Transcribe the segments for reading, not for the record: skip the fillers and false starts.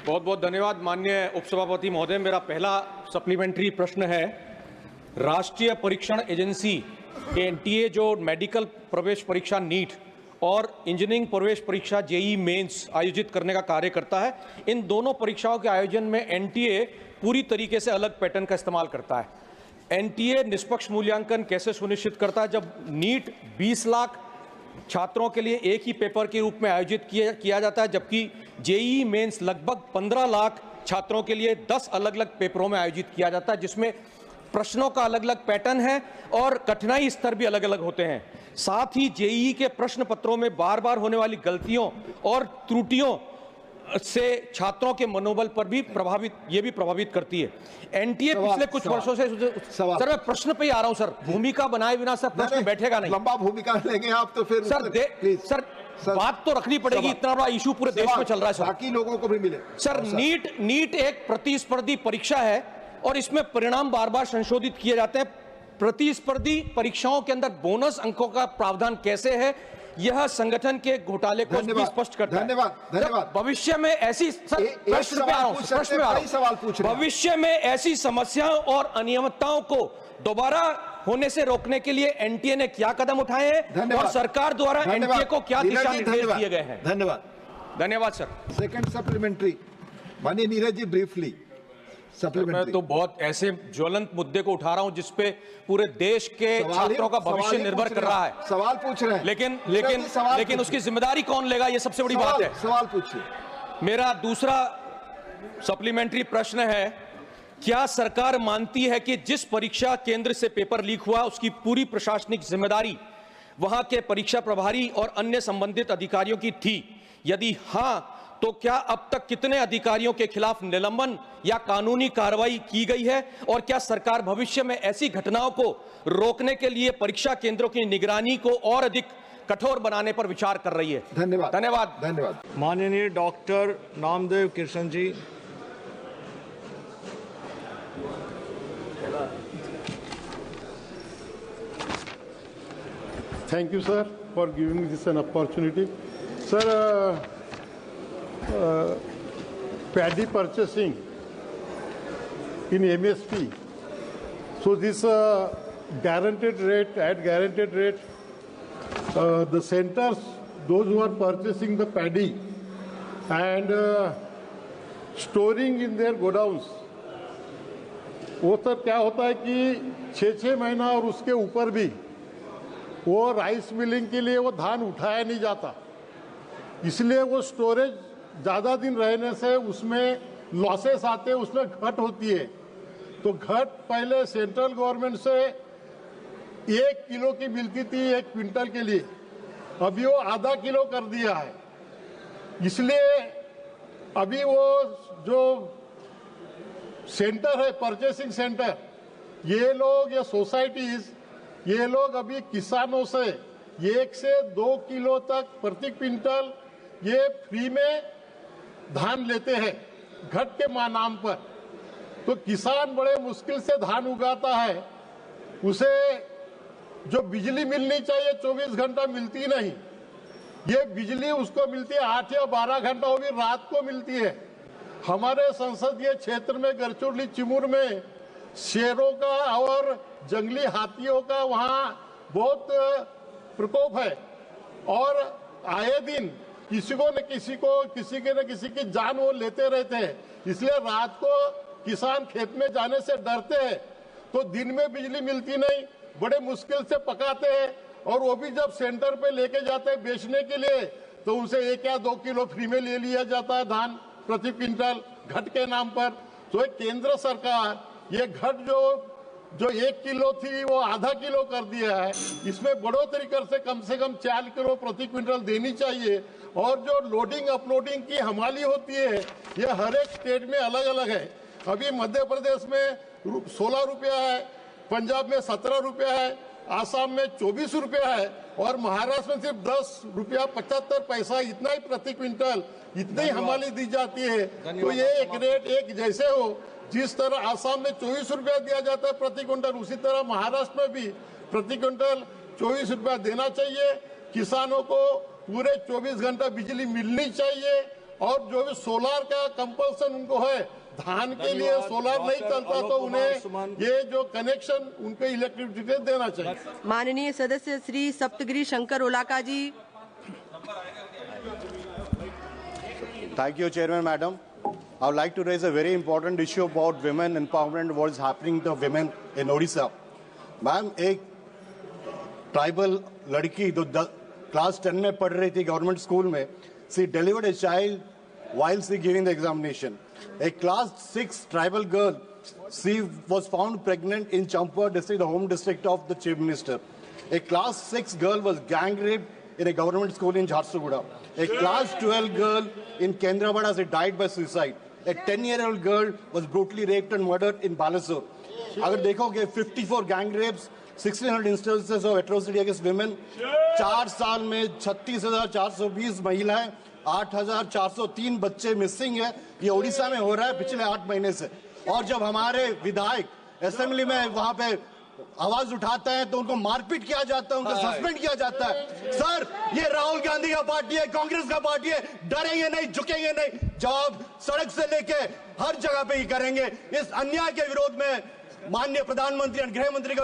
बहुत बहुत धन्यवाद माननीय उपसभापति महोदय। मेरा पहला सप्लीमेंट्री प्रश्न है, राष्ट्रीय परीक्षण एजेंसी एनटीए जो मेडिकल प्रवेश परीक्षा नीट और इंजीनियरिंग प्रवेश परीक्षा जेईई मेंस आयोजित करने का कार्य करता है, इन दोनों परीक्षाओं के आयोजन में एनटीए पूरी तरीके से अलग पैटर्न का इस्तेमाल करता है। एनटीए निष्पक्ष मूल्यांकन कैसे सुनिश्चित करता है जब नीट 20 लाख छात्रों के लिए एक ही पेपर के रूप में आयोजित किया जाता है, जबकि जेईई मेंस लगभग 15 लाख छात्रों के लिए 10 अलग अलग पेपरों में आयोजित किया जाता है, जिसमें प्रश्नों का अलग अलग पैटर्न है और कठिनाई स्तर भी अलग अलग होते हैं। साथ ही जेईई के प्रश्न पत्रों में बार बार होने वाली गलतियों और त्रुटियों से छात्रों के मनोबल पर भी प्रभावित करती है। एनटीए पिछले कुछ वर्षों से सर, मैं प्रश्न पे ही आ रहा हूं सर, भूमिका बनाए बिना सर प्रश्न बैठेगा नहीं। लंबा भूमिका लेंगे आप तो फिर सर बात तो रखनी पड़ेगी, इतना बड़ा इशू पूरे देश में चल रहा है सर, बाकी लोगों को भी मिले। सर नीट एक प्रतिस्पर्धी परीक्षा है और इसमें परिणाम बार बार संशोधित किए जाते हैं। प्रतिस्पर्धी परीक्षाओं के अंदर बोनस अंकों का प्रावधान कैसे है, यह संगठन के घोटाले को स्पष्ट करता है। धन्यवाद। भविष्य में ऐसी भविष्य में ऐसी समस्याओं और अनियमितताओं को दोबारा होने से रोकने के लिए एनटीए ने क्या कदम उठाए हैं और सरकार द्वारा एनटीए को क्या दिशा निर्देश दिए गए हैं? धन्यवाद सर। सेकंड सप्लीमेंट्री माननीय नीरज जी, ब्रीफली। मैं तो बहुत ऐसे ज्वलंत मुद्दे को उठा रहा हूं जिसपे पूरे देश के छात्रों का भविष्य निर्भर कर रहा है। सवाल पूछ रहे हैं, लेकिन उसकी जिम्मेदारी कौन लेगा, ये सबसे बड़ी बात है। सवाल पूछिए। मेरा दूसरा सप्लीमेंट्री प्रश्न है, क्या सरकार मानती है कि जिस परीक्षा केंद्र से पेपर लीक हुआ उसकी पूरी प्रशासनिक जिम्मेदारी वहां के परीक्षा प्रभारी और अन्य संबंधित अधिकारियों की थी? यदि हां, तो क्या अब तक कितने अधिकारियों के खिलाफ निलंबन या कानूनी कार्रवाई की गई है और क्या सरकार भविष्य में ऐसी घटनाओं को रोकने के लिए परीक्षा केंद्रों की निगरानी को और अधिक कठोर बनाने पर विचार कर रही है? धन्यवाद। माननीय doctor Namdev Krishna ji. Thank you, sir, for giving me this an opportunity. Sir, paddy purchasing in MSP. So this guaranteed rate, the centers, those who are purchasing the paddy and storing in their godowns, वो sir क्या होता है कि 6-6 महीना और उसके ऊपर भी वो राइस मिलिंग के लिए वो धान उठाया नहीं जाता, इसलिए वो स्टोरेज ज़्यादा दिन रहने से उसमें लॉसेस आते हैं, उसमें घट होती है। तो घट पहले सेंट्रल गवर्नमेंट से 1 किलो की मिलती थी 1 क्विंटल के लिए, अभी वो आधा किलो कर दिया है। इसलिए अभी वो जो सेंटर है, परचेसिंग सेंटर, ये लोग, ये सोसाइटीज, ये लोग अभी किसानों से 1 से 2 किलो तक प्रति क्विंटल ये फ्री में धान लेते हैं घट के नाम पर। तो किसान बड़े मुश्किल से धान उगाता है, उसे जो बिजली मिलनी चाहिए 24 घंटा मिलती नहीं, ये बिजली उसको मिलती है 8 या 12 घंटा, वो भी रात को मिलती है। हमारे संसदीय क्षेत्र में गढ़चिरौली चिमूर में शेरों का और जंगली हाथियों का वहाँ बहुत प्रकोप है और आए दिन किसी न किसी की जान वो लेते रहते हैं। इसलिए रात को किसान खेत में जाने से डरते हैं, तो दिन में बिजली मिलती नहीं, बड़े मुश्किल से पकाते हैं और वो भी जब सेंटर पे लेके जाते हैं बेचने के लिए तो उनसे 1 या 2 किलो फ्री में ले लिया जाता है धान प्रति क्विंटल घट के नाम पर। तो केंद्र सरकार ये घट जो 1 किलो थी वो आधा किलो कर दिया है, इसमें बढ़ोतरी कर से कम 4 किलो प्रति क्विंटल देनी चाहिए। और जो लोडिंग अपलोडिंग की हमाली होती है ये हर एक स्टेट में अलग अलग है। अभी मध्य प्रदेश में 16 रुपया है, पंजाब में 17 रुपया है, आसाम में 24 रुपया है और महाराष्ट्र में सिर्फ 10 रुपया 75 पैसा इतना ही प्रति क्विंटल इतनी ही हमाली दी जाती है। तो ये एक रेट एक जैसे हो, जिस तरह आसाम में 24 रुपया दिया जाता है प्रति क्विंटल, उसी तरह महाराष्ट्र में भी प्रति क्विंटल 24 रुपया देना चाहिए। किसानों को पूरे 24 घंटा बिजली मिलनी चाहिए और जो भी सोलार का कंपल्सन उनको है, धान के लिए सोलार नहीं चलता तो उन्हें ये जो कनेक्शन उनको इलेक्ट्रिसिटी देना चाहिए। माननीय सदस्य श्री सप्तगिरी शंकर ओलाका जी। Thank you, Chairman, Madam. I would like to raise a very important issue about women empowerment, what is happening to women in Odisha. Ma'am, एक ट्राइबल लड़की जो क्लास 10 में पढ़ रही थी गवर्नमेंट स्कूल में, she delivered a child while she giving the examination. A class 6 tribal girl, she was found pregnant in Champur district, the home district of the Chief Minister. A class 6 girl was gang raped in a government school in Jharsuguda. A class 12 girl in Kendrapada, she died by suicide. A 10-year-old girl was brutally raped and murdered in Balasore. अगर देखोगे 54 gang rapes, 1600 instances of atrocity against women, 4 साल में 36,420 महिलाएं, 8,403 बच्चे missing है। ये ओडिशा में हो रहा है पिछले 8 महीने से। और जब हमारे विधायक असेंबली में वहां पे आवाज उठाते हैं तो उनको मारपीट किया जाता है, उनको सस्पेंड किया जाता है। सर, ये राहुल गांधी का पार्टी है, कांग्रेस का पार्टी है, डरेंगे नहीं, झुकेंगे नहीं, जवाब सड़क से लेके हर जगह पे ही करेंगे। इस अन्याय के विरोध में माननीय प्रधानमंत्री और गृह मंत्री का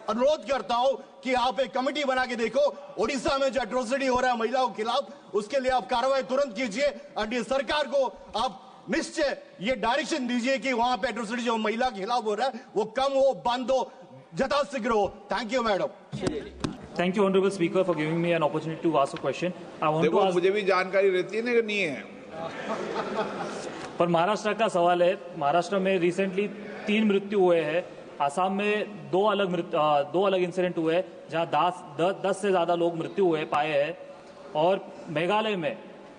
अनुरोध करता हूं कि आप एक कमेटी बना के देखो, ओडिशा में जो एट्रोसिटी हो रहा है महिलाओं के खिलाफ, उसके लिए आप कार्रवाई तुरंत कीजिए और सरकार को आप निश्चय ये डायरेक्शन दीजिए कि वहां पे एट्रोसिटी जो महिला के खिलाफ हो रहा है वो कम हो, बंद हो, यथाशीघ्र हो। Thank you madam. Thank you, Honorable Speaker, for giving me an opportunity to ask a question. I want to ask. मुझे भी जानकारी रहती है ना कि नहीं है। पर महाराष्ट्र का सवाल है। महाराष्ट्र में रिसेंटली 3 मृत्यु हुए हैं। आसाम में 2 अलग इंसिडेंट हुए हैं जहां 10 से ज्यादा लोग मृत्यु हुए पाए हैं। और मेघालय में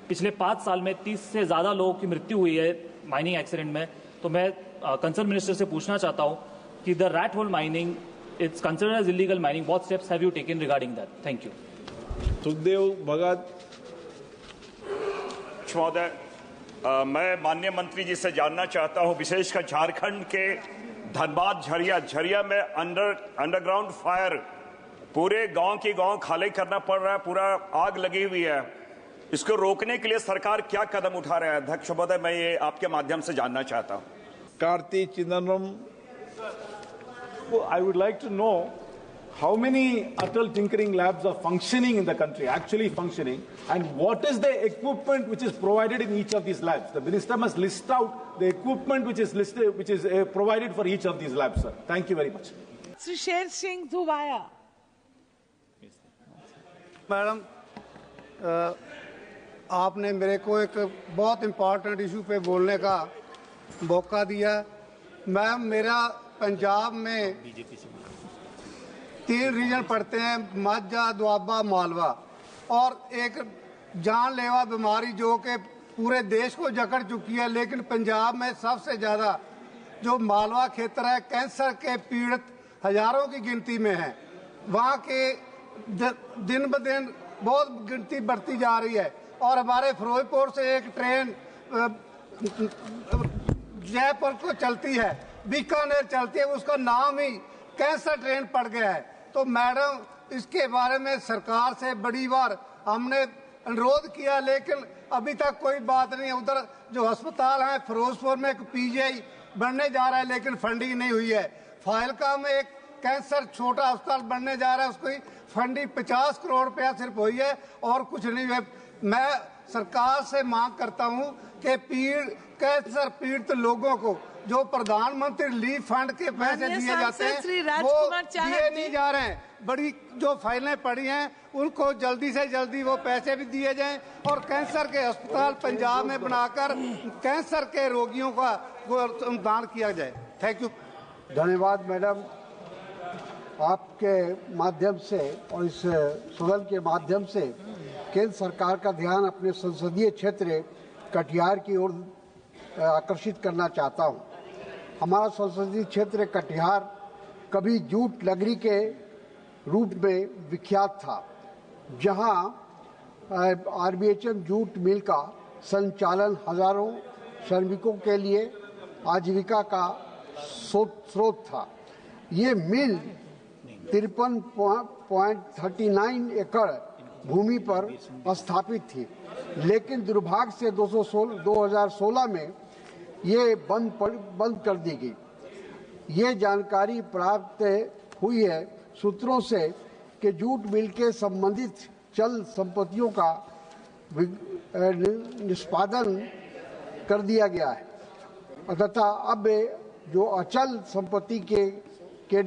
पिछले 5 साल में 30 से ज्यादा लोगों की मृत्यु हुई है माइनिंग एक्सीडेंट में। तो मैं कंसर्न मिनिस्टर से पूछना चाहता हूं कि the rat hole mining it's considered as illegal mining. What steps have you taken regarding that? Thank you. Sukhdev Bhagat महोदय, मैं माननीय मंत्री जी से जानना चाहता हूं, विशेषकर झारखंड के धनबाद झरिया में अंडरग्राउंड फायर, पूरे गांव की गांव खाली करना पड़ रहा है, पूरा आग लगी हुई है। इसको रोकने के लिए सरकार क्या कदम उठा रहा है? अध्यक्ष महोदय, मैं ये आपके माध्यम से जानना चाहता हूं। Karti Chidambaram. I would like to know how many Atal Tinkering Labs are functioning in the country, actually functioning, and what is the equipment which is provided in each of these labs. The minister must list out the equipment which is provided for each of these labs, sir. Thank you very much. Shri Sher Singh Dhuvaya. Madam, आपने मेरे को एक बहुत important issue पे बोलने का मौका दिया। मैम, मेरा पंजाब में 3 रीजन पड़ते हैं, माझा, दुआबा, मालवा, और एक जानलेवा बीमारी जो कि पूरे देश को जकड़ चुकी है, लेकिन पंजाब में सबसे ज़्यादा जो मालवा क्षेत्र है, कैंसर के पीड़ित हजारों की गिनती में है। वहाँ के दिन ब दिन बहुत गिनती बढ़ती जा रही है। और हमारे फिरोजपुर से एक ट्रेन जयपुर को चलती है, बीकानेर चलती है, उसका नाम ही कैंसर ट्रेन पड़ गया है। तो मैडम, इसके बारे में सरकार से बड़ी बार हमने अनुरोध किया, लेकिन अभी तक कोई बात नहीं है। उधर जो अस्पताल है फिरोजपुर में एक पीजीआई बनने जा रहा है, लेकिन फंडिंग नहीं हुई है। फाइलका में एक कैंसर छोटा अस्पताल बनने जा रहा है, उसकी फंडिंग 50 करोड़ रुपया सिर्फ हुई है और कुछ नहीं है। मैं सरकार से मांग करता हूं कि कैंसर पीड़ित लोगों को जो प्रधानमंत्री रिलीफ फंड के पैसे दिए जाते हैं वो दिए नहीं जा रहे हैं। बड़ी जो फाइलें पड़ी हैं उनको जल्दी से जल्दी वो पैसे भी दिए जाएं और कैंसर के अस्पताल पंजाब में बनाकर कैंसर के रोगियों का दान किया जाए। Thank you. धन्यवाद मैडम। आपके माध्यम से और इस सदन के माध्यम से केंद्र सरकार का ध्यान अपने संसदीय क्षेत्र कटिहार की ओर आकर्षित करना चाहता हूं। हमारा संसदीय क्षेत्र कटिहार कभी जूट नगरी के रूप में विख्यात था, जहां आरबीएचएम जूट मिल का संचालन हजारों श्रमिकों के लिए आजीविका का स्रोत था। ये मिल 53.39 एकड़ भूमि पर स्थापित थी। लेकिन दुर्भाग्य से 2016 में ये बंद कर दी गई। ये जानकारी प्राप्त हुई है सूत्रों से कि जूट मिल के संबंधित चल संपत्तियों का निष्पादन कर दिया गया है तथा अब जो अचल संपत्ति के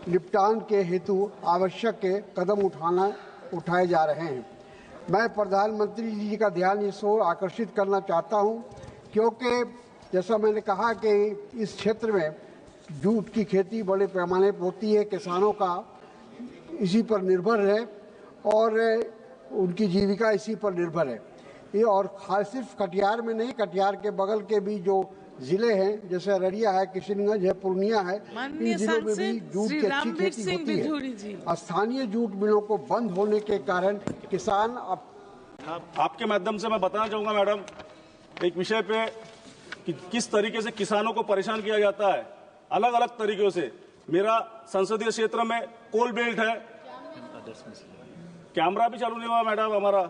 निपटान के हेतु आवश्यक कदम उठाए जा रहे हैं। मैं प्रधानमंत्री जी का ध्यान इस ओर आकर्षित करना चाहता हूं, क्योंकि जैसा मैंने कहा कि इस क्षेत्र में जूट की खेती बड़े पैमाने पर होती है, किसानों का इसी पर निर्भर है और उनकी जीविका इसी पर निर्भर है। ये और खास सिर्फ कटिहार में नहीं, कटिहार के बगल के भी जो जिले हैं जैसे अररिया है, किशनगंज है, पूर्णिया है, इन जिलों में भी जूट की अच्छी खेती होती है। स्थानीय जूट मिलों को बंद होने के कारण किसान आपके माध्यम से मैं बताना चाहूंगा मैडम एक विषय पे कि किस तरीके से किसानों को परेशान किया जाता है अलग अलग तरीकों से। मेरा संसदीय क्षेत्र में कोल बेल्ट है। कैमरा भी चालू नहीं हुआ मैडम हमारा।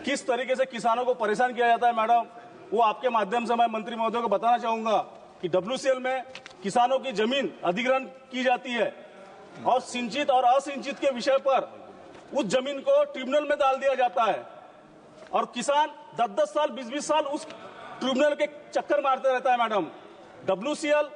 किस तरीके से किसानों को परेशान किया जाता है मैडम, वो आपके माध्यम से मैं मंत्री महोदय को बताना चाहूंगा कि WCL में किसानों की जमीन अधिग्रहण की जाती है और सिंचित और असिंचित के विषय पर उस जमीन को ट्रिब्यूनल में डाल दिया जाता है और किसान 10-10 साल 20-20 साल उस ट्रिब्यूनल के चक्कर मारते रहता है मैडम। WCL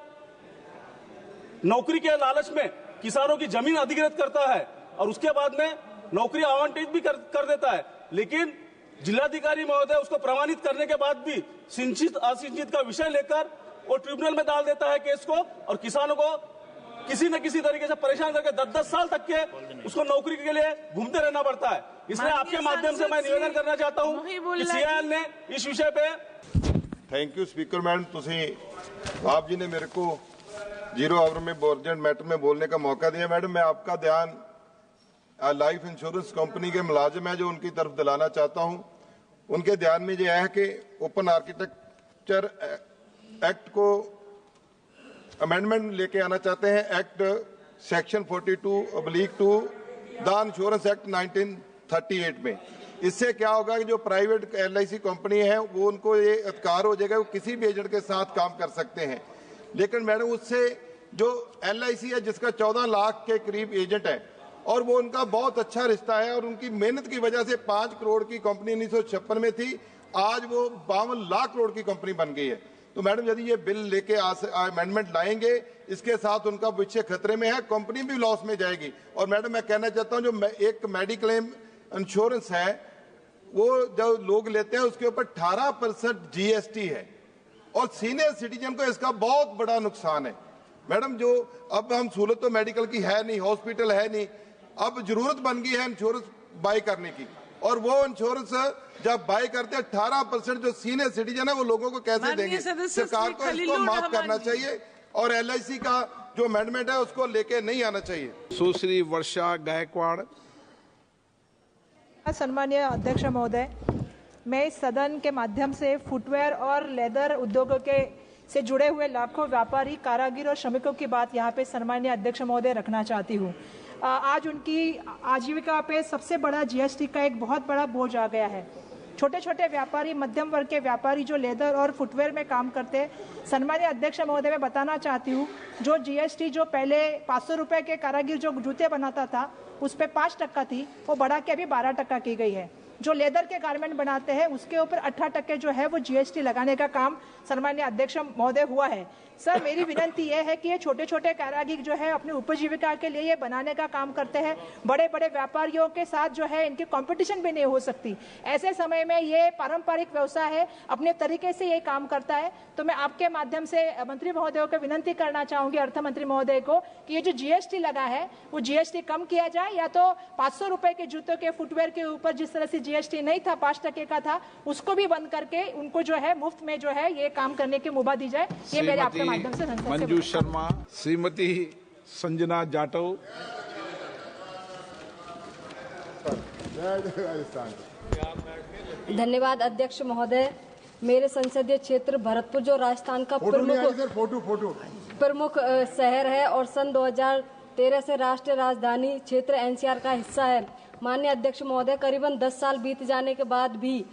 नौकरी के लालच में किसानों की जमीन अधिग्रहित करता है और उसके बाद में नौकरी आवंटित भी कर देता है, लेकिन जिलाधिकारी महोदय उसको प्रमाणित करने के बाद भी सिंचित असिंचित का विषय लेकर वो ट्रिब्यूनल में डाल देता है केस को और किसानों को किसी न किसी तरीके से परेशान करके 10-10 साल तक के उसको नौकरी के लिए घूमते रहना पड़ता है। इसलिए आपके माध्यम से मैं निवेदन करना चाहता हूं कि CIL ने इस विषय पे। थैंक यू स्पीकर मैडम, आप जी ने मेरे को 0 आवर में अर्जेंट मैटर में बोलने का मौका दिया। मैडम मैं आपका ध्यान लाइफ इंश्योरेंस कंपनी के मुलाजिम है जो उनकी तरफ दिलाना चाहता हूं। उनके ध्यान में यह है कि ओपन आर्किटेक्चर एक्ट को अमेंडमेंट लेके आना चाहते हैं। Act section 42/2 the insurance act 1938 में। इससे क्या होगा कि जो प्राइवेट LIC कंपनी है वो उनको ये अधिकार हो जाएगा, वो किसी भी एजेंट के साथ काम कर सकते हैं। लेकिन मैडम उससे जो LIC है जिसका 14 लाख के करीब एजेंट है और वो उनका बहुत अच्छा रिश्ता है और उनकी मेहनत की वजह से 5 करोड़ की कंपनी 1956 में थी, आज वो 52 लाख करोड़ की कंपनी बन गई है। तो मैडम यदि ये बिल लेके अमेंडमेंट लाएंगे, इसके साथ उनका भविष्य खतरे में है, कंपनी भी लॉस में जाएगी। और मैडम मैं कहना चाहता हूँ जो एक मेडिक्लेम इंश्योरेंस है वो जो लोग लेते हैं उसके ऊपर 18% GST है और सीनियर सिटीजन को इसका बहुत बड़ा नुकसान है। मैडम जो अब हम सहूलत तो मेडिकल की है नहीं, हॉस्पिटल है नहीं, अब जरूरत बन गई है इंश्योरेंस बाय करने की और वो इंश्योरेंस जब बाय करते हैं 18% जो सीनियर सिटीजन है वो लोगों को कैसे देंगे? सरकार को इसको माफ करना चाहिए और LIC का जो अमेंडमेंट है उसको लेके नहीं आना चाहिए। सुश्री वर्षा गायकवाड़। सम्मानीय अध्यक्ष महोदय, मैं इस सदन के माध्यम से फुटवेयर और लेदर उद्योगों के से जुड़े हुए लाखों व्यापारी, कारागिर और श्रमिकों की बात यहाँ पे सम्मानीय अध्यक्ष महोदय रखना चाहती हूँ। आज उनकी आजीविका पे सबसे बड़ा GST का एक बहुत बड़ा बोझ आ गया है। छोटे छोटे व्यापारी, मध्यम वर्ग के व्यापारी जो लेदर और फुटवेयर में काम करते हैं, सम्मानीय अध्यक्ष महोदय मैं बताना चाहती हूँ जो GST जो पहले 500 रुपए के कारागिर जो जूते बनाता था उस पर 5% थी, वो बढ़ा के अभी 12% की गई है। जो लेदर के गारमेंट बनाते हैं उसके ऊपर 18% जो है वो GST लगाने का काम सम्मानीय अध्यक्ष महोदय हुआ है। सर मेरी विनती यह है कि ये छोटे छोटे कारागिर जो है अपनी उपजीविका के लिए ये बनाने का काम करते हैं, बड़े बड़े व्यापारियों के साथ जो है इनकी कंपटीशन भी नहीं हो सकती। ऐसे समय में ये पारंपरिक व्यवसाय है, अपने तरीके से ये काम करता है। तो मैं आपके माध्यम से मंत्री महोदय को विनती करना चाहूंगी, अर्थ मंत्री महोदय को, कि ये जो GST लगा है वो GST कम किया जाए या तो 500 रुपए के जूतों के फुटवेयर के ऊपर जिस तरह से GST नहीं था, 5% का था, उसको भी बंद करके उनको जो है मुफ्त में जो है ये काम करने की मुभा दी जाए। ये मेरे आपके माध्यम से मंजू शर्मा। श्रीमती संजना जाटव। धन्यवाद अध्यक्ष महोदय। मेरे संसदीय क्षेत्र भरतपुर जो राजस्थान का प्रमुख शहर है और सन 13 से राष्ट्रीय राजधानी क्षेत्र एनसीआर का हिस्सा है। माननीय अध्यक्ष महोदय, करीबन 10 साल बीत जाने के बाद भी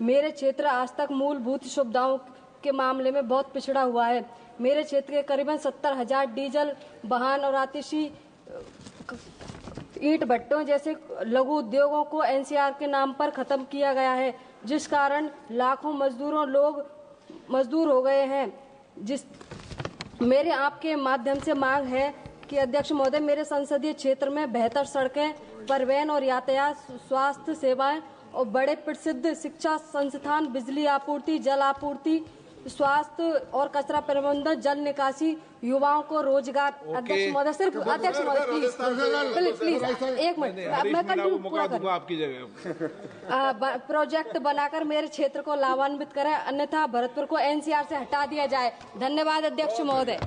मेरे क्षेत्र आज तक मूलभूत सुविधाओं के मामले में बहुत पिछड़ा हुआ है। मेरे क्षेत्र के करीबन 70,000 डीजल वाहन और आतिशी ईंट भट्टों जैसे लघु उद्योगों को एनसीआर के नाम पर खत्म किया गया है, जिस कारण लाखों मजदूर हो गए हैं। मेरे आपके माध्यम से मांग है कि अध्यक्ष महोदय, मेरे संसदीय क्षेत्र में बेहतर सड़कें, परिवहन और यातायात, स्वास्थ्य सेवाएं और बड़े प्रसिद्ध शिक्षा संस्थान, बिजली आपूर्ति, जल आपूर्ति, स्वास्थ्य और कचरा प्रबंधन, जल निकासी, युवाओं को रोजगार। अध्यक्ष महोदय, सिर्फ अध्यक्ष महोदय प्लीज एक मिनट, मैं कंटिन्यू आपकी जगह प्रोजेक्ट बनाकर मेरे क्षेत्र को लाभान्वित करें, अन्यथा भरतपुर को एनसीआर से हटा दिया जाए। धन्यवाद अध्यक्ष महोदय।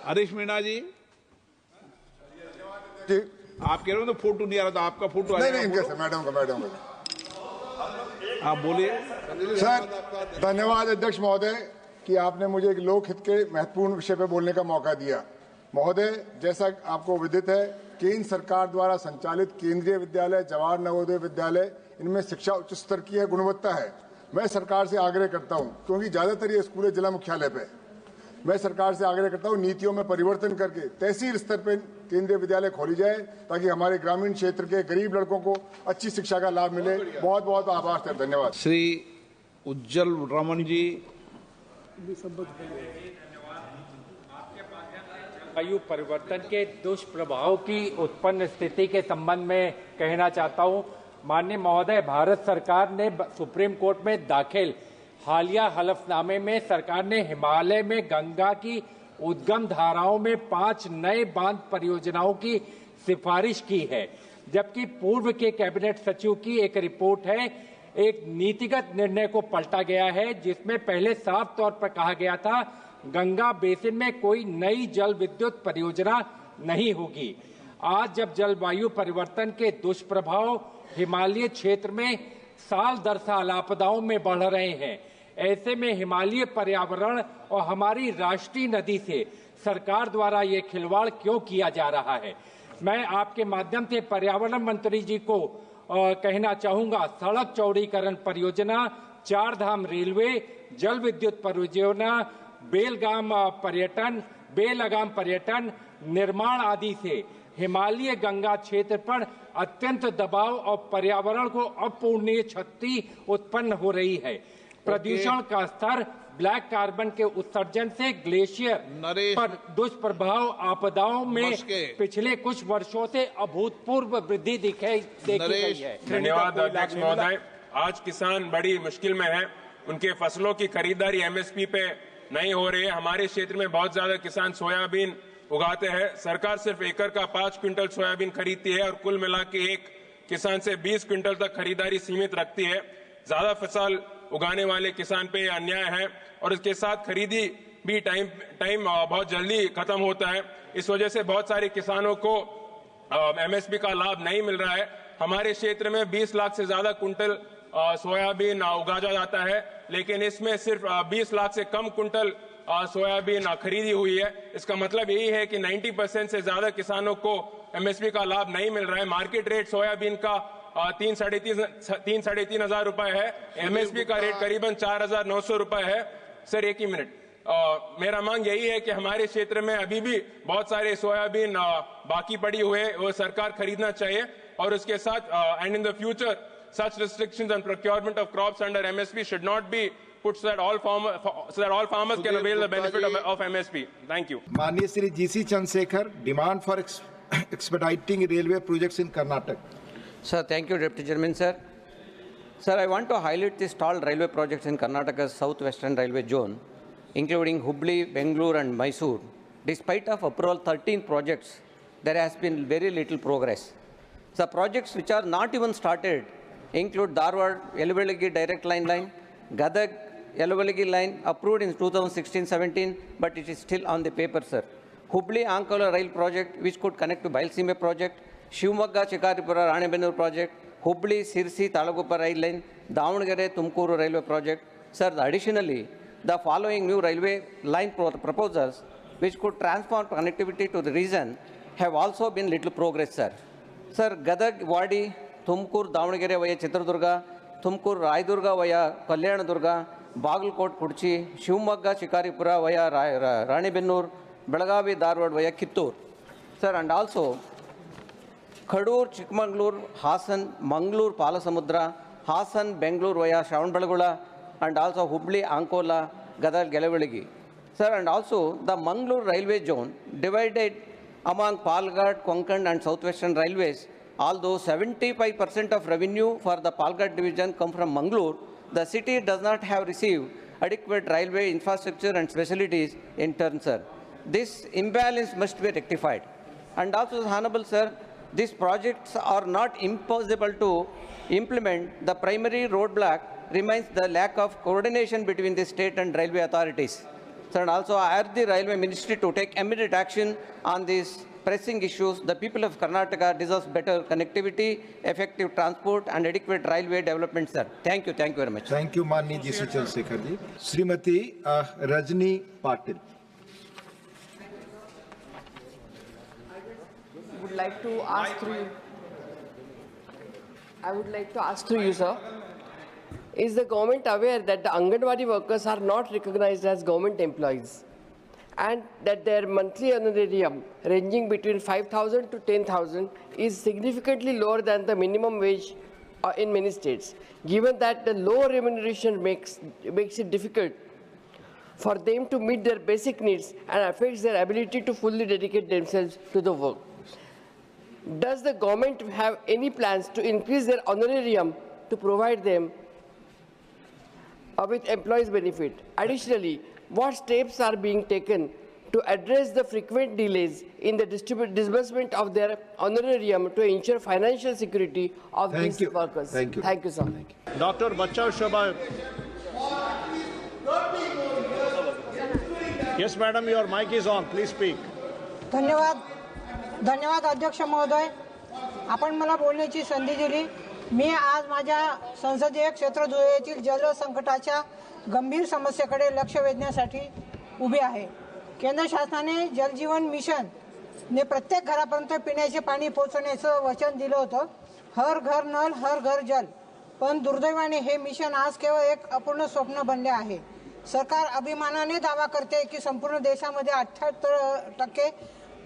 हरीश मीणा जी, आप कह रहे हो तो फोटो नहीं आ रहा था, आपका फोटो नहीं, मैडम का आप बोलिए सर। धन्यवाद अध्यक्ष महोदय कि आपने मुझे एक लोकहित के महत्वपूर्ण विषय पर बोलने का मौका दिया। महोदय, जैसा आपको विदित है, केंद्र सरकार द्वारा संचालित केंद्रीय विद्यालय, जवाहर नवोदय विद्यालय, इनमें शिक्षा उच्च स्तर की है, गुणवत्ता है। मैं सरकार से आग्रह करता हूं, क्योंकि ज्यादातर ये स्कूल है जिला मुख्यालय पे, मैं सरकार से आग्रह करता हूं नीतियों में परिवर्तन करके तहसील स्तर पर केंद्रीय विद्यालय खोली जाए, ताकि हमारे ग्रामीण क्षेत्र के गरीब लड़कों को अच्छी शिक्षा का लाभ मिले। बहुत बहुत आभार सर, धन्यवाद। श्री उज्जवल रमन जी। जलवायु परिवर्तन के दुष्प्रभाव की उत्पन्न स्थिति के संबंध में कहना चाहता हूं। माननीय महोदय, भारत सरकार ने सुप्रीम कोर्ट में दाखिल हालिया हलफनामे में सरकार ने हिमालय में गंगा की उद्गम धाराओं में 5 नए बांध परियोजनाओं की सिफारिश की है, जबकि पूर्व के कैबिनेट सचिव की एक रिपोर्ट है, एक नीतिगत निर्णय को पलटा गया है, जिसमें पहले साफ तौर पर कहा गया था गंगा बेसिन में कोई नई जल विद्युत परियोजना नहीं होगी। आज जब जलवायु परिवर्तन के दुष्प्रभाव हिमालय क्षेत्र में साल दर साल आपदाओं में बढ़ रहे हैं, ऐसे में हिमालय पर्यावरण और हमारी राष्ट्रीय नदी से सरकार द्वारा ये खिलवाड़ क्यों किया जा रहा है। मैं आपके माध्यम से पर्यावरण मंत्री जी को कहना चाहूंगा, सड़क चौड़ीकरण परियोजना, 4 धाम रेलवे, जल विद्युत परियोजना, बेलगाम पर्यटन निर्माण आदि से हिमालय गंगा क्षेत्र पर अत्यंत दबाव और पर्यावरण को अपूरणीय क्षति उत्पन्न हो रही है। प्रदूषण का स्तर, ब्लैक कार्बन के उत्सर्जन से ग्लेशियर पर दुष्प्रभाव, आपदाओं में पिछले कुछ वर्षों से अभूतपूर्व वृद्धि देखी गई है। धन्यवाद अध्यक्ष महोदय। आज किसान बड़ी मुश्किल में है, उनके फसलों की खरीदारी एमएसपी पे नहीं हो रही है। हमारे क्षेत्र में बहुत ज्यादा किसान सोयाबीन उगाते हैं। सरकार सिर्फ एकड़ का 5 क्विंटल सोयाबीन खरीदती है और कुल मिला के एक किसान से 20 क्विंटल तक खरीदारी सीमित रखती है। ज्यादा फसल उगाने वाले किसान पे अन्याय है और इसके साथ खरीदी भी टाइम बहुत जल्दी खत्म होता है। इस वजह से बहुत सारे किसानों को एमएसपी का लाभ नहीं मिल रहा है। हमारे क्षेत्र में 20 लाख से ज्यादा कुंटल सोयाबीन उगाया जाता है, लेकिन इसमें सिर्फ 20 लाख से कम कुंटल सोयाबीन खरीदी हुई है। इसका मतलब यही है कि 90% से ज्यादा किसानों को एमएसपी का लाभ नहीं मिल रहा है। मार्केट रेट सोयाबीन का 3-3.5 हजार रुपए है, एमएसपी का रेट करीबन 4,900 रुपए है। सर एक ही मिनट, मेरा मांग यही है कि हमारे क्षेत्र में अभी भी बहुत सारे सोयाबीन बाकी पड़ी हुए वो सरकार खरीदना चाहिए और उसके साथ and in the future such restrictions on procurement of crops under MSP should not be put so that all farmers can avail the benefit of MSP. Thank you. माननीय Shri GC Chandrasekhar, demand for expediting railway projects in Karnataka. Sir, thank you, Deputy Chairman, sir. Sir, I want to highlight the stalled railway projects in Karnataka's southwestern railway zone, including Hubli, Bengaluru, and Mysore. Despite of approval 13 projects, there has been very little progress. The projects which are not even started include Dharwad Yelavalagi direct line, Gadag Yelavalagi line approved in 2016-17, but it is still on the paper, sir. Hubli Ankola rail project, which could connect to Bailsime project, Shivamogga Chikaripura Ranebenur project, Hubli Sirsi Talaguppa rail line, Davangere Tumkuru railway project. Sir, additionally, the following new railway line proposals which could transform connectivity to the region, have also been little progress, sir. Sir, Gadag, Wadi, Tumkur, Davangere via Chitradurga, Tumkur, Raidurga via Kalyanadurga, Bagalkot, Kurchi, Shivamogga, Shikaripura via Ranebennur, Belagavi, Dharwad via Kittur. Sir, and also Khadur, Chikmagalur, Hassan, Mangalore, Palasamudra, Hassan, Bangalore via Shravanbelagula, and also Hubli, Ankola, Gadag, Gelavaligi. Sir, and also the Mangalore railway zone divided among Palghat, Konkan and Southwestern railways. Although 75% of revenue for the Palghat division come from Mangalore, the city does not have received adequate railway infrastructure and facilities in turn, sir. This imbalance must be rectified. And also, Honorable Sir, these projects are not impossible to implement. The primary roadblock remains the lack of coordination between the state and railway authorities. Sir, and also I urge the Railway Ministry to take immediate action on these pressing issues. The people of Karnataka deserve better connectivity, effective transport and adequate railway development, sir. Thank you very much. Thank you, Manni G.C. Chandrasekhar ji. Srimati Rajni Patil. I would like to ask through you, sir. Is the government aware that the Anganwadi workers are not recognized as government employees and that their monthly honorarium ranging between 5,000 to 10,000 is significantly lower than the minimum wage in many states, given that the low remuneration makes it difficult for them to meet their basic needs and affects their ability to fully dedicate themselves to the work? Does the government have any plans to increase their honorarium to provide them with employees' benefit? Additionally, what steps are being taken to address the frequent delays in the disbursement of their honorarium to ensure financial security of these workers? Thank you. Thank you, sir. Dr. Bachao Shabai. Yes, madam, your mic is on. Please speak. धन्यवाद अध्यक्ष महोदय. आपण मला बोलण्याची संधी दिली. मी आज माझ्या संसदीय क्षेत्र धुळे येथील जल संकटाच्या गंभीर समस्येकडे लक्ष वेधण्यासाठी उभी आहे. केंद्र शासनाने जल जीवन मिशन ने प्रत्येक घरापर्यंत पिण्याचे पाणी पोहोचवण्याचं वचन दिलं होतं. हर घर नल हर घर जल. पण दुर्दैवाने हे मिशन आज केवळ एक अपूर्ण स्वप्न बनले आहे. सरकार अभिमानाने दावा करते की संपूर्ण देशामध्ये 78%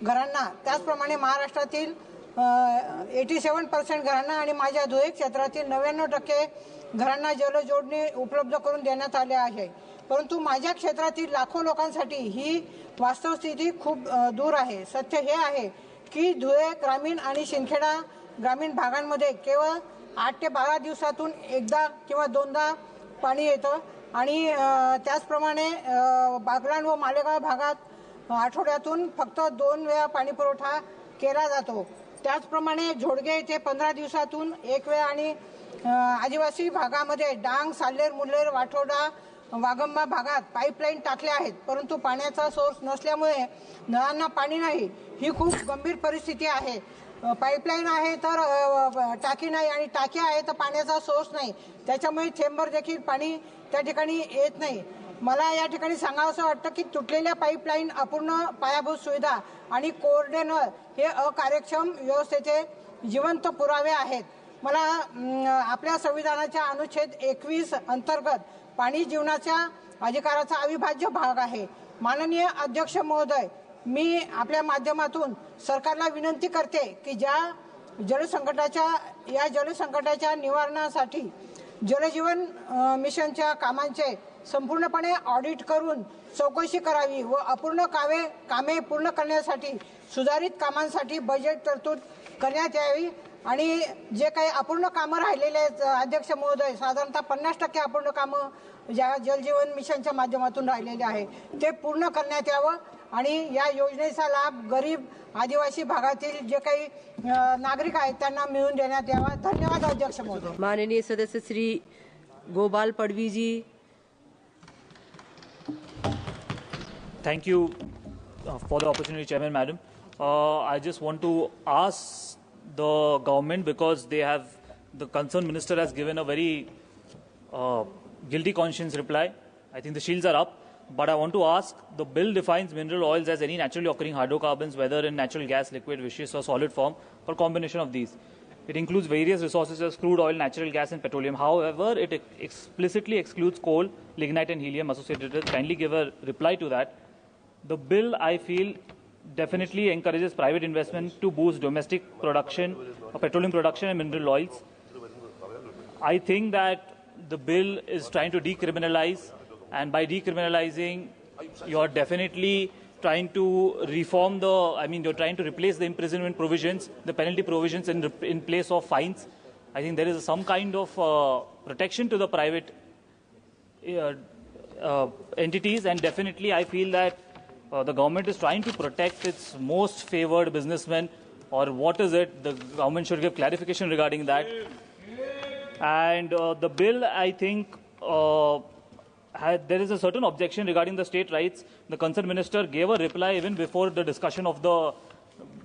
घरांना, त्याचप्रमाणे महाराष्ट्रातील 87% घरांना आणि माझ्या धुळे क्षेत्रातील 99% घरांना जलजोडणी उपलब्ध करून देण्यात आले आहे. परंतु माझ्या क्षेत्रातील लाखो लोकांसाठी ही वास्तव स्थिती खूप दूर आहे. सत्य हे आहे की धुळे ग्रामीण आणि शिंदखेडा ग्रामीण भागांमध्ये केवळ 8 ते 12 दिवसातून एकदा किंवा दोनदा पाणी येतं आणि त्याचप्रमाणे बागलाण व मालेगाव भागात आठवड्यातून फक्त 2 वेळा पाणी पुरवठा केला जातो. त्याचप्रमाणे झोडगे येथे 15 दिवसातून एक वेळा आणि आदिवासी भागामध्ये डांग, साल्हेर, मुल्हेर, वाठोडा, वागंबा भागात पाईपलाईन टाकल्या आहेत, परंतु पाण्याचा सोर्स नसल्यामुळे नळांना पाणी नाही. ही खूप गंभीर परिस्थिती आहे. पाईपलाईन आहे तर टाकी नाही आणि टाकी आहे तर पाण्याचा सोर्स नाही. त्याच्यामुळे थेंबर देखील पाणी त्या ठिकाणी येत नाही. मला या ठिकाणी सांगावंसं वाटतं की तुटलेल्या पाईपलाईन, अपूर्ण पायाभूत सुविधा आणि कोरडे नळ हे अकार्यक्षम व्यवस्थेचे जिवंत पुरावे आहेत. मला आपल्या संविधानाच्या अनुच्छेद 21 अंतर्गत पाणी जीवनाच्या अधिकाराचा अविभाज्य भाग आहे. माननीय अध्यक्ष महोदय, मी आपल्या माध्यमातून सरकारला विनंती करते की या जलसंकटाच्या निवारणासाठी जलजीवन मिशनच्या कामांचे संपूर्णपणे ऑडिट करून चौकशी करावी व अपूर्ण कामे पूर्ण करण्यासाठी सुधारित कामांसाठी बजेट तरतूद करण्यात यावी. आणि जे काही अपूर्ण कामं राहिलेले आहेत अध्यक्ष महोदय, साधारणतः 50% अपूर्ण कामं ज्या जलजीवन मिशनच्या माध्यमातून राहिलेले आहे ते पूर्ण करण्यात यावं आणि या योजनेचा लाभ गरीब आदिवासी भागातील जे काही नागरिक आहेत त्यांना मिळवून देण्यात यावा. धन्यवाद अध्यक्ष महोदय. माननीय सदस्य श्री गोपाल पडवी जी. Thank you for the opportunity, Chairman, Madam. I just want to ask the government, because the concerned minister has given a very guilty conscience reply. I think the shields are up. But I want to ask, the bill defines mineral oils as any naturally occurring hydrocarbons, whether in natural gas, liquid, viscous or solid form, or combination of these. It includes various resources as crude oil, natural gas and petroleum. However, it explicitly excludes coal, lignite and helium associated with it. Kindly give a reply to that. The bill, I feel, definitely encourages private investment to boost domestic production of petroleum production and mineral oils. I think that the bill is trying to decriminalize, and by decriminalizing, you're definitely trying to reform you're trying to replace the imprisonment provisions, the penalty provisions in place of fines. I think there is some kind of protection to the private entities, and definitely I feel that the government is trying to protect its most favored businessmen, or what is it? The government should give clarification regarding that. And the bill, I think, there is a certain objection regarding the state rights. The concerned minister gave a reply even before the discussion of the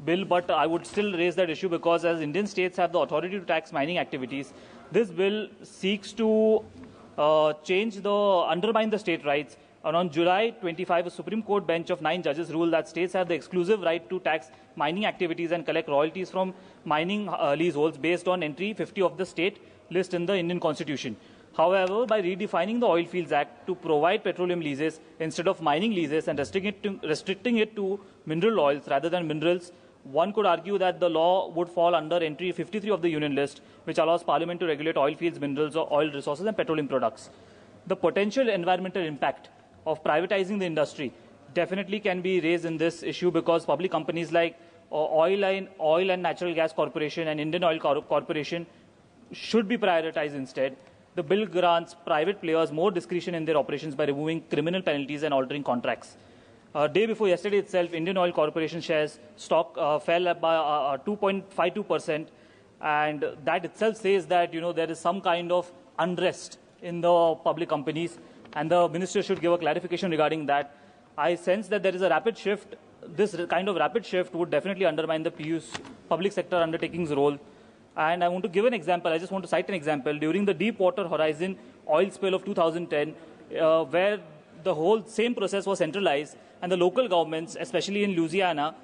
bill, but I would still raise that issue because as Indian states have the authority to tax mining activities, this bill seeks to undermine the state rights. And on July 25, a Supreme Court bench of 9 judges ruled that states have the exclusive right to tax mining activities and collect royalties from mining leaseholds based on entry 50 of the state list in the Indian Constitution. However, by redefining the Oil Fields Act to provide petroleum leases instead of mining leases and restricting it to mineral oils rather than minerals, one could argue that the law would fall under entry 53 of the Union list, which allows Parliament to regulate oil fields, minerals, oil resources and petroleum products. The potential environmental impact of privatizing the industry definitely can be raised in this issue because public companies like Oil and Natural Gas Corporation and Indian Oil Corporation should be prioritized instead. The bill grants private players more discretion in their operations by removing criminal penalties and altering contracts. Day before yesterday itself, Indian Oil Corporation shares stock fell by 2.52%, and that itself says that there is some kind of unrest in the public companies, and the minister should give a clarification regarding that. I sense that there is a rapid shift. This kind of rapid shift would definitely undermine the PU's public sector undertakings role. And I want to give an example. I just want to cite an example. During the Deepwater Horizon oil spill of 2010, where the whole same process was centralized, and the local governments, especially in Louisiana,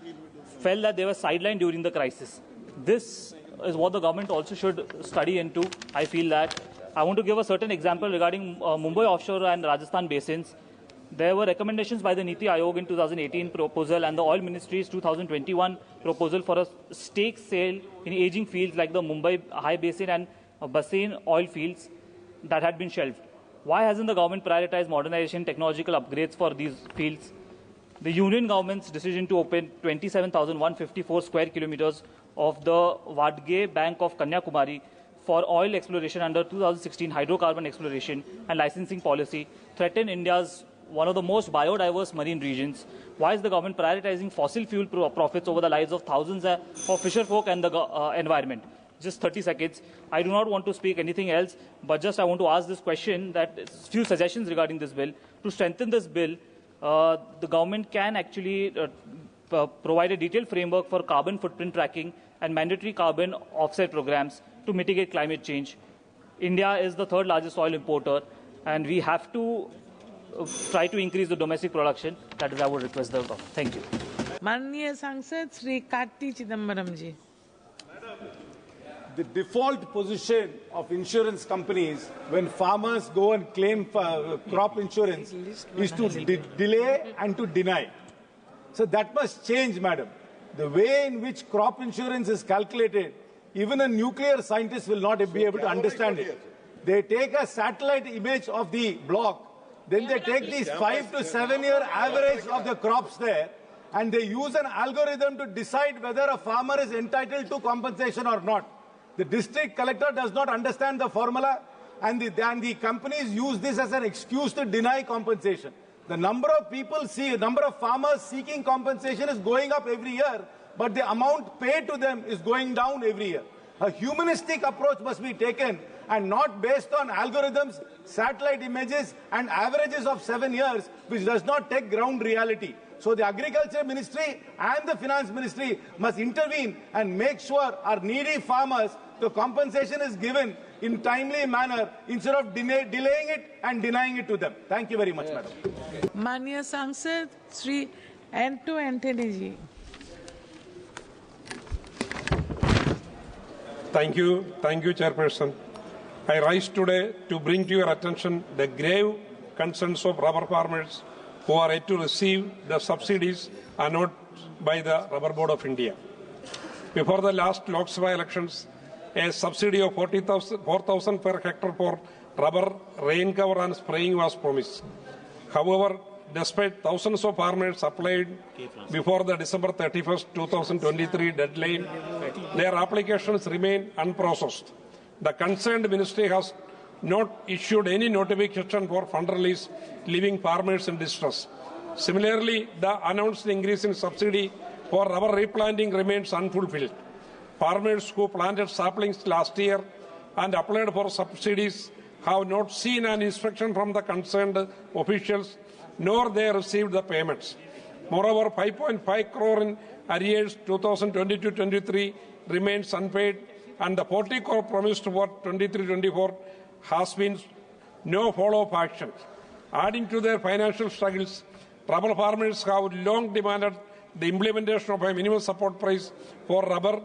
felt that they were sidelined during the crisis. This is what the government also should study into. I feel that. I want to give a certain example regarding Mumbai offshore and Rajasthan basins. There were recommendations by the Niti Aayog in 2018 proposal and the Oil Ministry's 2021 proposal for a stake sale in aging fields like the Mumbai High Basin and Bassein oil fields that had been shelved. Why hasn't the government prioritized modernization, technological upgrades for these fields? The Union government's decision to open 27,154 square kilometers of the Vadge Bank of Kanyakumari for oil exploration under 2016 hydrocarbon exploration and licensing policy threaten India's one of the most biodiverse marine regions. Why is the government prioritizing fossil fuel profits over the lives of thousands of fisherfolk and the environment? Just 30 seconds. I do not want to speak anything else, but just I want to ask this question, that few suggestions regarding this bill. To strengthen this bill, the government can actually provide a detailed framework for carbon footprint tracking and mandatory carbon offset programs to mitigate climate change. India is the third largest oil importer, and we have to try to increase the domestic production. That is, I would request the government. Thank you. माननीय सांसद श्री कार्ति चिदम्बरम जी. The default position of insurance companies when farmers go and claim crop insurance is to delay and to deny. So that must change, madam. The way in which crop insurance is calculated, even a nuclear scientist will not be able to understand it. They take a satellite image of the block, then they take these 5 to 7 year average of the crops there, and they use an algorithm to decide whether a farmer is entitled to compensation or not. The district collector does not understand the formula, and the companies use this as an excuse to deny compensation. The number of farmers seeking compensation is going up every year, but the amount paid to them is going down every year. A humanistic approach must be taken, and not based on algorithms, satellite images and averages of 7 years, which does not take ground reality. So the Agriculture Ministry and the Finance Ministry must intervene and make sure our needy farmers the compensation is given in timely manner instead of delaying it and denying it to them. Thank you very much, madam. माननीय सांसद Shri Anto Antony ji. Thank you, Chairperson. I rise today to bring to your attention the grave concerns of rubber farmers who are yet to receive the subsidies announced by the Rubber Board of India. Before the last Lok Sabha elections, a subsidy of 4,000 per hectare for rubber, rain cover and spraying was promised. However, despite thousands of farmers applied before the December 31st, 2023 deadline, their applications remain unprocessed. The concerned ministry has not issued any notification for fund release, leaving farmers in distress. Similarly, the announced increase in subsidy for rubber replanting remains unfulfilled. Farmers who planted saplings last year and applied for subsidies have not seen an inspection from the concerned officials, nor they received the payments. Moreover, 5.5 crore in arrears 2022-23 remains unpaid, and the 40 crore promised for 23-24 has been no follow-up action. Adding to their financial struggles, rubber farmers have long demanded the implementation of a minimum support price for rubber,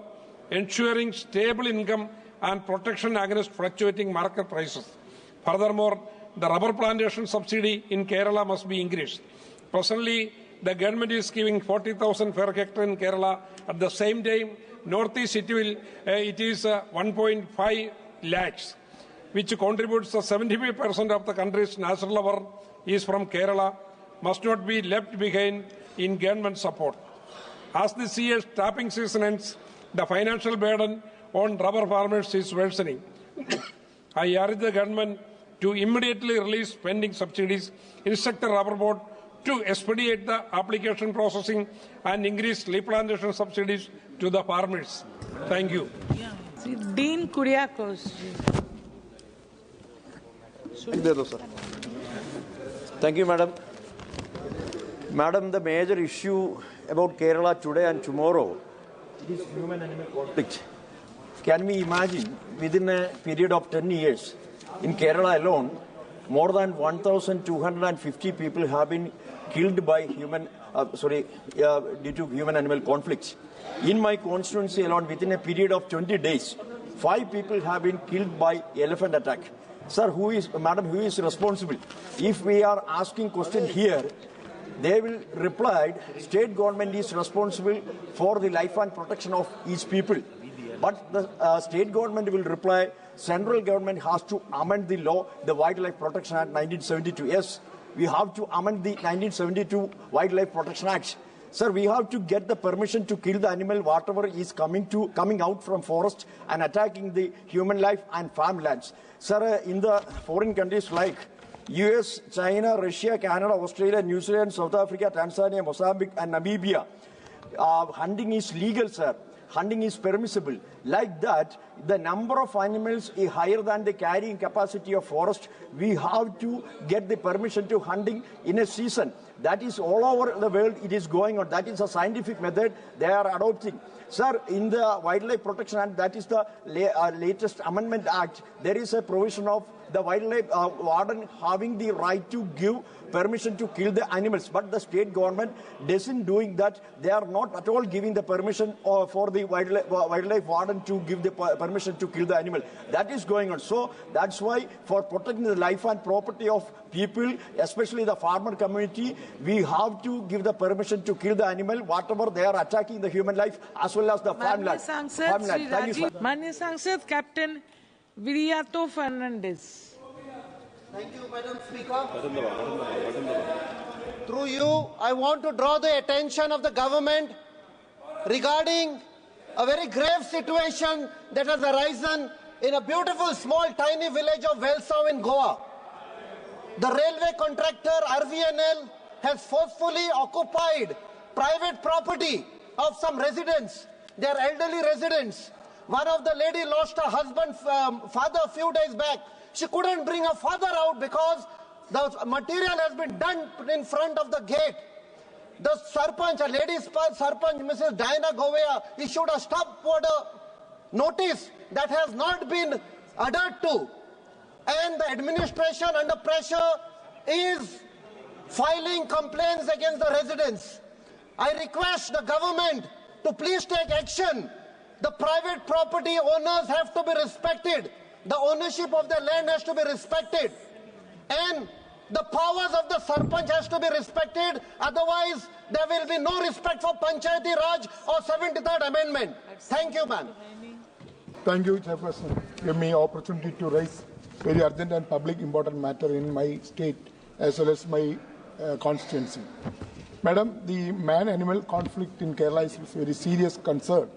ensuring stable income and protection against fluctuating market prices. Furthermore, the rubber plantation subsidy in Kerala must be increased. Presently, the government is giving 40,000 per hectare in Kerala. At the same time, Northeast it is 1.5 lakhs, which contributes to 75% of the country's natural rubber is from Kerala, must not be left behind in government support. As this year's tapping season ends, the financial burden on rubber farmers is worsening. I urge the government to immediately release pending subsidies, instruct the Rubber Board to expedite the application processing and increase replantation subsidies to the farmers. Thank you. Shri Dean Kuriakose ji. Thank you, madam. Madam, the major issue about Kerala today and tomorrow is human-animal conflict. Can we imagine within a period of 10 years, in Kerala alone, more than 1,250 people have been killed by due to human-animal conflicts. In my constituency alone, within a period of 20 days, 5 people have been killed by elephant attack. Sir, who is responsible? If we are asking question here, they will reply, state government is responsible for the life and protection of each people. But the state government will reply, central government has to amend the law, the Wildlife Protection Act 1972. Yes, we have to amend the 1972 Wildlife Protection Act. Sir, we have to get the permission to kill the animal, whatever is coming out from forest and attacking the human life and farmlands. Sir, in the foreign countries like US, China, Russia, Canada, Australia, New Zealand, South Africa, Tanzania, Mozambique, and Namibia, hunting is legal, sir. Hunting is permissible. Like that, the number of animals is higher than the carrying capacity of forest. We have to get the permission to hunting in a season. That is all over the world it is going on. That is a scientific method they are adopting. Sir, in the Wildlife Protection Act, that is the latest Amendment Act, there is a provision of the wildlife warden having the right to give permission to kill the animals. But the state government doesn't doing that. They are not at all giving the permission for the wildlife warden to give the permission to kill the animal. That is going on. So that's why for protecting the life and property of people, especially the farmer community, we have to give the permission to kill the animal, whatever they are attacking the human life as well as the farmland. माननीय सांसद captain Viriato Fernandes. Thank you, Madam Speaker. Through you, I want to draw the attention of the government regarding a very grave situation that has arisen in a beautiful small tiny village of Velsau in Goa. The railway contractor RVNL has forcefully occupied private property of some residents. They are elderly residents. One of the lady lost her husband, father a few days back. She couldn't bring her father out because the material has been dumped in front of the gate. The Sarpanch, a lady Sarpanch, Mrs. Diana Govea, issued a stop order notice that has not been adhered to, and the administration under pressure is filing complaints against the residents. I request the government to please take action. The private property owners have to be respected. The ownership of the land has to be respected. And the powers of the Sarpanch has to be respected. Otherwise, there will be no respect for Panchayati Raj or 73rd Amendment. Thank you, ma'am. Thank you, Chairperson. Give me opportunity to raise very urgent and public important matter in my state as well as my constituency. Madam, the man-animal conflict in Kerala is a very serious concern.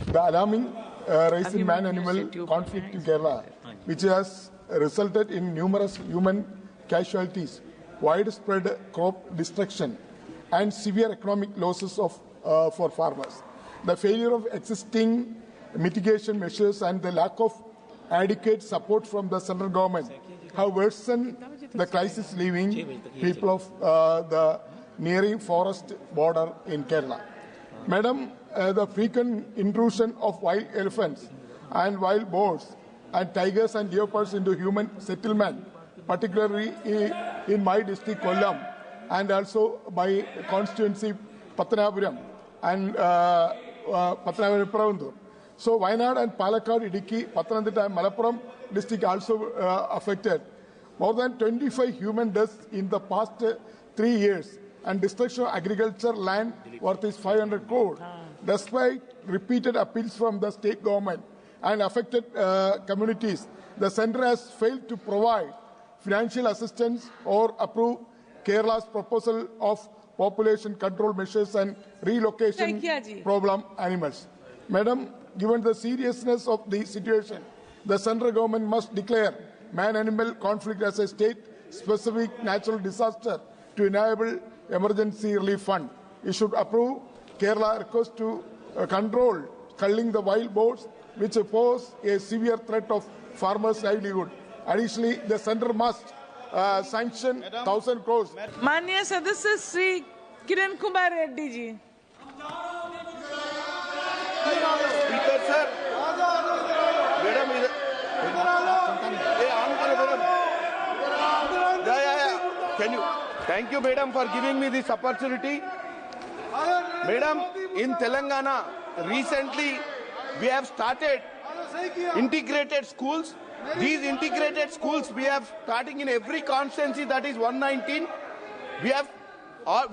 The alarming rise in man-animal conflict in Kerala, which has resulted in numerous human casualties, widespread crop destruction, and severe economic losses for farmers. The failure of existing mitigation measures and the lack of adequate support from the central government have worsened the crisis, leaving people of the nearing forest border in Kerala. Madam, the frequent intrusion of wild elephants and wild boars and tigers and leopards into human settlement, particularly in my district Kollam and also my constituency Pattanapuram and Pattanapuram. So Wayanad and Palakkad, Idukki, Pathanamthitta and Malappuram district also affected. More than 25 human deaths in the past 3 years, and destruction of agriculture land worth is 500 crore. Despite repeated appeals from the state government and affected communities, the centre has failed to provide financial assistance or approve Kerala's proposal of population control measures and relocation problem animals. Madam, given the seriousness of the situation, the central government must declare man-animal conflict as a state-specific natural disaster to enable emergency relief fund. It should approve Kerala request to control culling the wild boars, which pose a severe threat of farmers' livelihood. Additionally, the centre must sanction 1,000 crores. माननीय सदस्य Shri Kiran Kumar Reddy ji. Speaker sir, madam, can you? Thank you, madam, for giving me this opportunity. Madam, in Telangana, recently we have started integrated schools. These integrated schools we have starting in every constituency, that is 119. We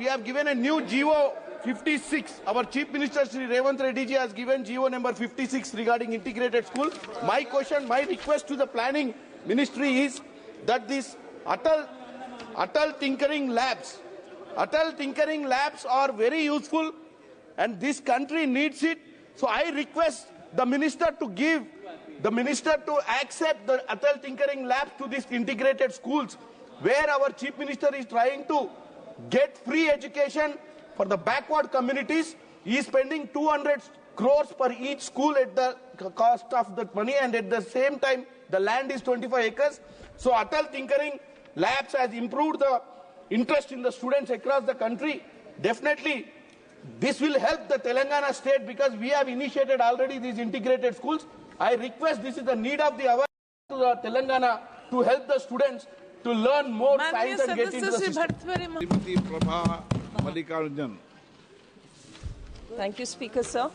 have given a new GO 56. Our Chief Minister Shri Revanth Reddy ji has given GO number 56 regarding integrated school. My question, my request to the planning ministry is that this Atal Tinkering Labs are very useful and this country needs it. So I request the minister to accept the Atal Tinkering Labs to these integrated schools, where our Chief Minister is trying to get free education for the backward communities. He is spending 200 crores per each school at the cost of that money, and at the same time the land is 25 acres. So Atal Tinkering Labs has improved the interest in the students across the country. Definitely this will help the Telangana state because we have initiated already these integrated schools. I request, this is the need of the hour to the Telangana to help the students to learn more science and get into the system. Thank you, Speaker, sir.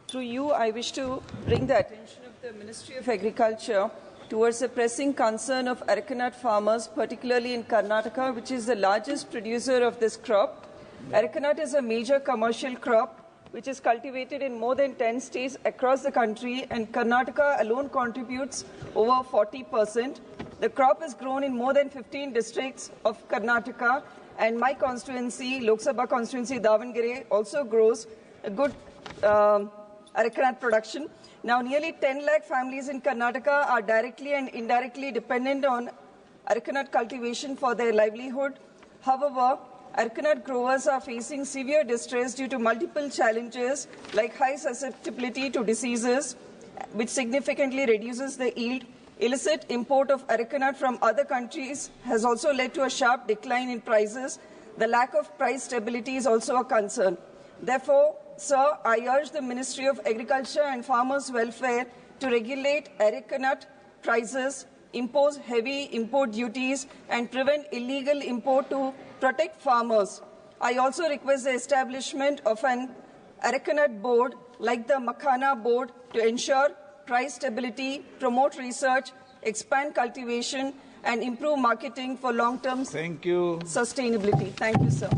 Through you, I wish to bring the attention of the Ministry of Agriculture towards the pressing concern of arecanut farmers, particularly in Karnataka, which is the largest producer of this crop. Arecanut is a major commercial crop which is cultivated in more than 10 states across the country, and Karnataka alone contributes over 40%. The crop is grown in more than 15 districts of Karnataka, and my constituency, Lok Sabha constituency, Davangere, also grows a good arecanut production. Now, nearly 10 lakh families in Karnataka are directly and indirectly dependent on arecanut cultivation for their livelihood. However, arecanut growers are facing severe distress due to multiple challenges like high susceptibility to diseases, which significantly reduces the yield. Illicit import of arecanut from other countries has also led to a sharp decline in prices. The lack of price stability is also a concern. Therefore, sir, I urge the Ministry of Agriculture and Farmers' Welfare to regulate arecanut prices, impose heavy import duties, and prevent illegal import to protect farmers. I also request the establishment of an arecanut board like the Makhana board to ensure price stability, promote research, expand cultivation, and improve marketing for long-term sustainability. Thank you, sir.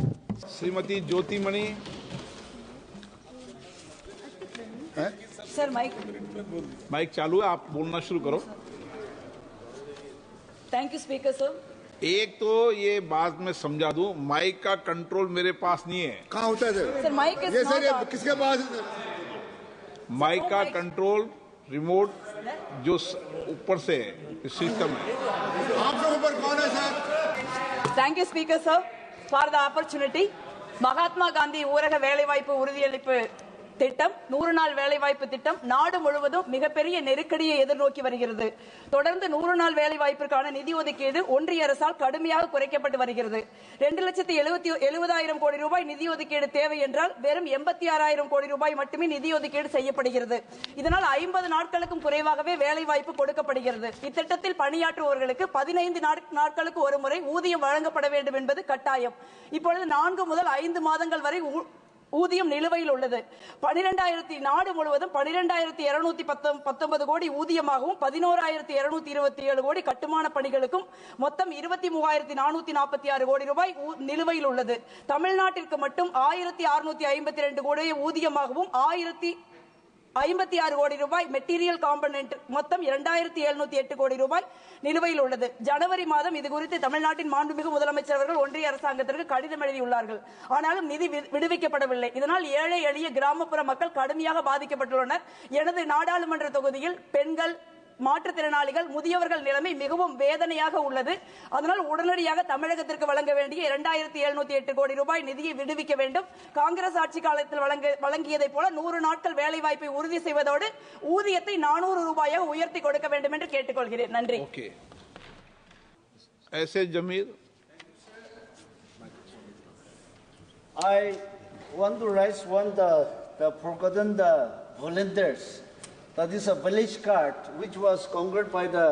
Shrimati Jyoti Mani Sir, Mike. Mike चालू है, आप बोलना शुरू करो। Thank you, Speaker, sir. एक तो ये बात मैं समझा दूं, माइक का कंट्रोल मेरे पास नहीं है। कहाँ होता है सर? Sir, Mike is ये not सर, on. किसके पास है सर? माइक का कंट्रोल रिमोट जो ऊपर से है, सिस्टम है। आपसे ऊपर कौन है sir? Thank you, Speaker, sir, for the opportunity. Mahatma Gandhi ஊரக வேலைவாய்ப்பு உறுதியளிப்பு திட்டம் 100 நாள் வேலைவாய்ப்பு திட்டம் நாடு முழுவதும் மிகப்பெரிய நெருக்கடியை எதிர்நோக்கி வருகிறது. தொடர்ந்து 100 நாள் வேலைவாய்ப்பிற்கான நிதி ஒதுக்கீடு ஒன்றிய அரசால் கடுமையாக குறைக்கப்பட்டு வருகிறது. 2,70,000 கோடி ரூபாய் நிதி ஒதுக்கீடு தேவை என்றால் வெறும் 86,000 கோடி ரூபாய் மட்டுமே நிதி ஒதுக்கீடு செய்யப்படுகிறது. இதனால் 50 நாட்களுக்கும் குறைவாகவே வேலைவாய்ப்பு கொடுக்கப்படுகிறது. இத்திட்டத்தில் பணியாற்றுபவர்களுக்கு 15 நாட்களுக்கு ஒரு முறை ஊதியம் வழங்கப்பட வேண்டும் என்பது கட்டாயம். இப்பொழுது 4 முதல் 5 மாதங்கள் வரை ஊதியம் நிலுவையில் உள்ளது. நாடு முழுவதும் 12,219 கோடி ஊதியமாகவும் 11,227 கோடி கட்டுமான பணிகளுக்கும் மொத்தம் 23,446 கோடி ரூபாய் நிலுவையில் உள்ளது. தமிழ்நாட்டிற்கு மட்டும் 1,652 கோடி ஊதியமாகவும் 1,056 கோடி ரூபாய் மெட்டீரியல் காம்பனன்ட் மொத்தம் 2,708 கோடி ரூபாய் நிலுவையில் உள்ளது. ஜனவரி மாதம் இது குறித்து தமிழ்நாட்டின் மாண்புமிகு முதலமைச்சர் அவர்கள் ஒன்றிய அரசாங்கத்திற்கு கடிதம் எழுதியுள்ளார்கள். ஆனாலும் நிதி விடுவிக்கப்படவில்லை. இதனால் ஏழை எளிய கிராமப்புற மக்கள் கடுமையாக பாதிக்கப்பட்டுள்ளனர். எனது நாடாளுமன்ற தொகுதியில் பெண்கள், மாற்றுத்திறனாளிகள், முதியவர்கள் நிலைமை மிகவும் வேதனையாக உள்ளது. அதனால் உடனடியாக தமிழகத்திற்கு வழங்க வேண்டிய 2,708 கோடி ரூபாய் நிதியை விடுவிக்க வேண்டும். காங்கிரஸ் ஆட்சி காலத்தில் வழங்கியதை போல 100 நாட்கள் வேலைவாய்ப்பை உறுதி செய்வதோடு ஊதியத்தை 400 ரூபாயாக உயர்த்தி கொடுக்க வேண்டும் என்று கேட்டுக்கொள்கிறேன். நன்றி. I want to raise the forgotten volunteers. That is a village card which was conquered by the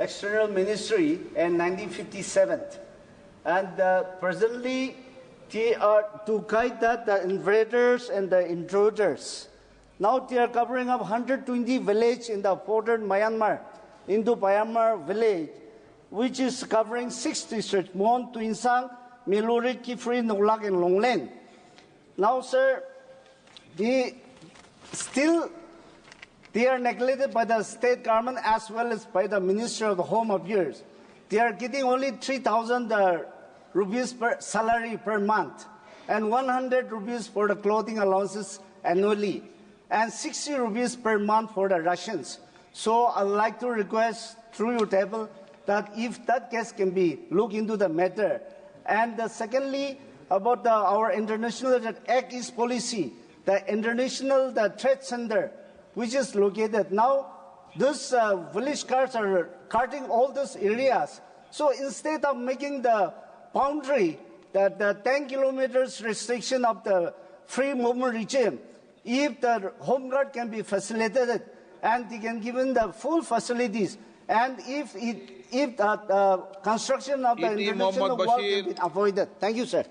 External Ministry in 1957. And presently, they are to guide the invaders and the intruders. Now they are covering up 120 villages in the border Myanmar, Indo-Myanmar village, which is covering 6 districts, Mon, Tuinsang, Milurit, Kifri, Nolak, and Longlen. Now, sir, they are neglected by the state government as well as by the Ministry of the Home Affairs. They are getting only 3,000 rupees per salary per month and 100 rupees for the clothing allowances annually and 60 rupees per month for the rations. So I'd like to request through your table that if that case can be looked into the matter. And secondly, about our international Act East policy, the international trade center, which is located now, these village cards are carting all these areas. So instead of making the boundary, the 10 kilometers restriction of the free movement regime, if the home guard can be facilitated and they can given the full facilities, and if the construction of the international wall can be avoided. Thank you, sir.